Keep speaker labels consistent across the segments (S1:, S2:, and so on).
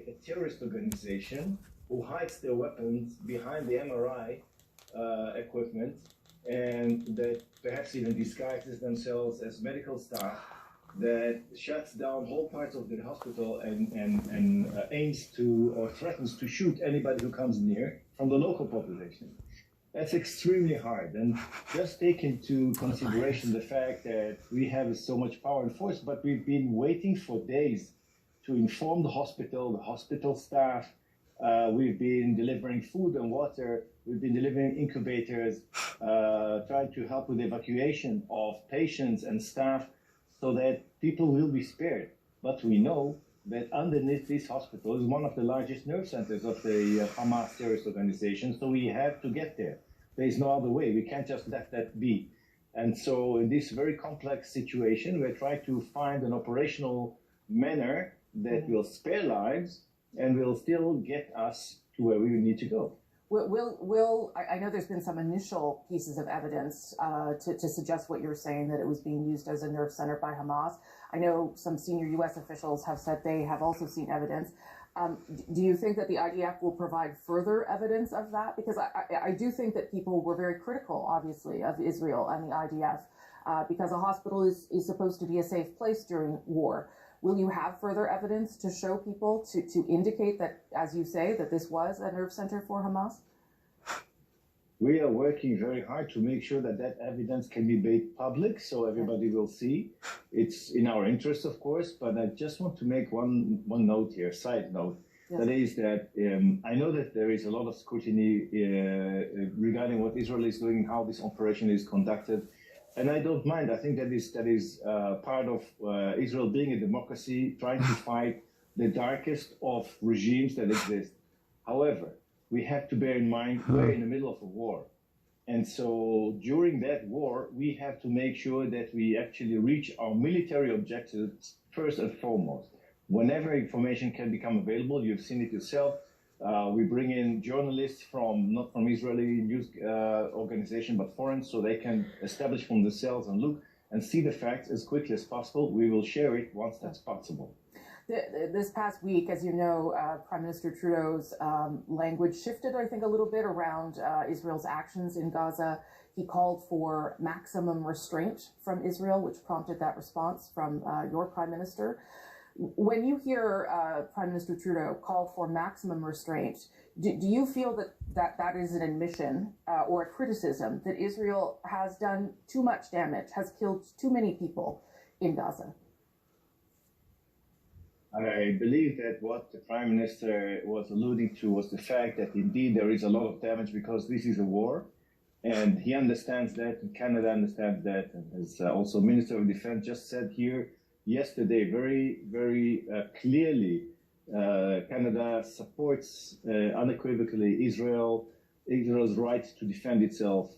S1: a terrorist organization who hides their weapons behind the MRI equipment, and that perhaps even disguises themselves as medical staff, that shuts down whole parts of the hospital and aims to or threatens to shoot anybody who comes near from the local population. That's extremely hard. And just take into consideration the fact that we have so much power and force, but we've been waiting for days to inform the hospital staff. We've been delivering food and water. We've been delivering incubators, trying to help with the evacuation of patients and staff so that people will be spared. But we know that underneath this hospital is one of the largest nerve centers of the Hamas terrorist organization, so we have to get there. There is no other way. We can't just let that be. And so in this very complex situation, we're trying to find an operational manner that will spare lives and will still get us to where we need to go.
S2: I know there's been some initial pieces of evidence to suggest what you're saying, that it was being used as a nerve center by Hamas. I know some senior U.S. officials have said they have also seen evidence. Do you think that the IDF will provide further evidence of that? Because I do think that people were very critical, obviously, of Israel and the IDF, because a hospital is supposed to be a safe place during war. Will you have further evidence to show people, to indicate that, as you say, that this was a nerve center for Hamas?
S1: We are working very hard to make sure that that evidence can be made public so everybody will see. It's in our interest, of course, but I just want to make one note here, side note. Yes. That is that I know that there is a lot of scrutiny regarding what Israel is doing, how this operation is conducted. And I don't mind. I think that is part of Israel being a democracy, trying to fight the darkest of regimes that exist. However, we have to bear in mind we're in the middle of a war. And so during that war, we have to make sure that we actually reach our military objectives first and foremost. Whenever information can become available, you've seen it yourself. We bring in journalists not from Israeli news organization, but foreign, so they can establish from themselves and look and see the facts as quickly as possible. We will share it once that's possible.
S2: This past week, as you know, Prime Minister Trudeau's language shifted, I think, a little bit around Israel's actions in Gaza. He called for maximum restraint from Israel, which prompted that response from your Prime Minister. When you hear Prime Minister Trudeau call for maximum restraint, do you feel that is an admission or a criticism that Israel has done too much damage, has killed too many people in Gaza?
S1: I believe that what the Prime Minister was alluding to was the fact that indeed there is a lot of damage because this is a war, and he understands that, and Canada understands that, and as also Minister of Defense just said here yesterday very, very clearly, Canada supports unequivocally Israel's right to defend itself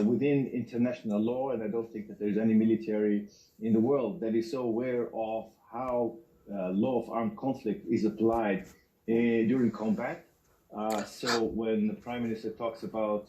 S1: within international law, and I don't think that there's any military in the world that is so aware of how law of armed conflict is applied during combat. So when the Prime Minister talks about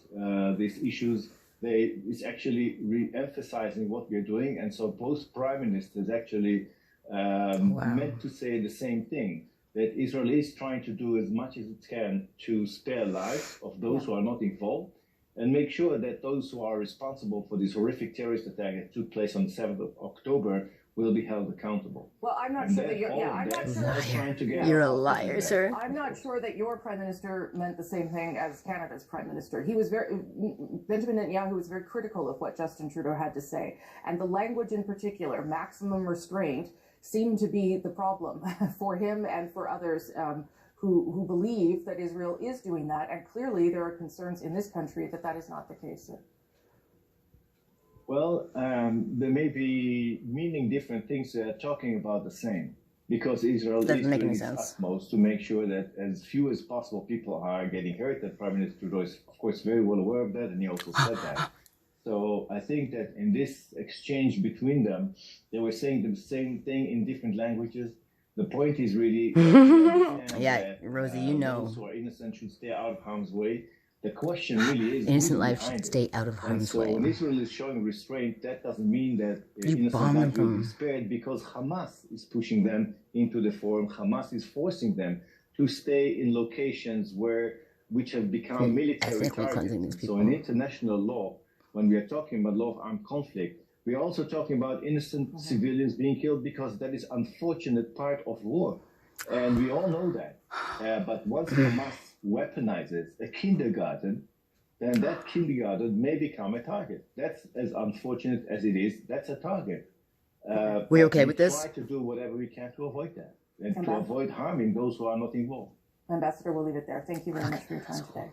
S1: these issues, it's actually re-emphasizing what we're doing. And so both Prime Ministers actually meant to say the same thing, that Israel is trying to do as much as it can to spare lives of those who are not involved and make sure that those who are responsible for this horrific terrorist attack that took place on the 7th of October will be held accountable.
S2: Well, I'm not sure that you're. Yeah, I'm not sure.
S3: You're a liar, sir.
S2: I'm not sure that your Prime Minister meant the same thing as Canada's Prime Minister. Benjamin Netanyahu was very critical of what Justin Trudeau had to say, and the language in particular, maximum restraint, seemed to be the problem for him and for others who believe that Israel is doing that, and clearly there are concerns in this country that is not the case.
S1: Well, there may be meaning different things talking about the same, because Israel is doing its utmost to make sure that as few as possible people are getting hurt. That Prime Minister Trudeau is, of course, very well aware of that, and he also said that. So I think that in this exchange between them, they were saying the same thing in different languages. The point is really
S3: yeah, Rosie, you know,
S1: those who are innocent should stay out of harm's way. The question really is,
S3: Innocent
S1: who's
S3: life
S1: behind
S3: should
S1: it?
S3: stay out of
S1: And
S3: harm's
S1: so
S3: way.
S1: when Israel is showing restraint, that doesn't mean that
S3: You
S1: innocent
S3: bomb
S1: lives will
S3: them.
S1: be spared, because Hamas is pushing them into the forum. Hamas is forcing them to stay in locations which have become military
S3: Ethnically cleansing these
S1: targets.
S3: people.
S1: So in international law, when we are talking about law of armed conflict, we are also talking about innocent civilians being killed, because that is unfortunate part of war. And we all know that. But once Hamas weaponizes a kindergarten, then that kindergarten may become a target. That's as unfortunate as it is. That's a target.
S3: We
S1: but
S3: okay with this?
S1: Try to do whatever we can to avoid that, and to
S2: Ambassador?
S1: avoid harming those who are not involved.
S2: Ambassador, we'll leave it there. Thank you very much for your time today.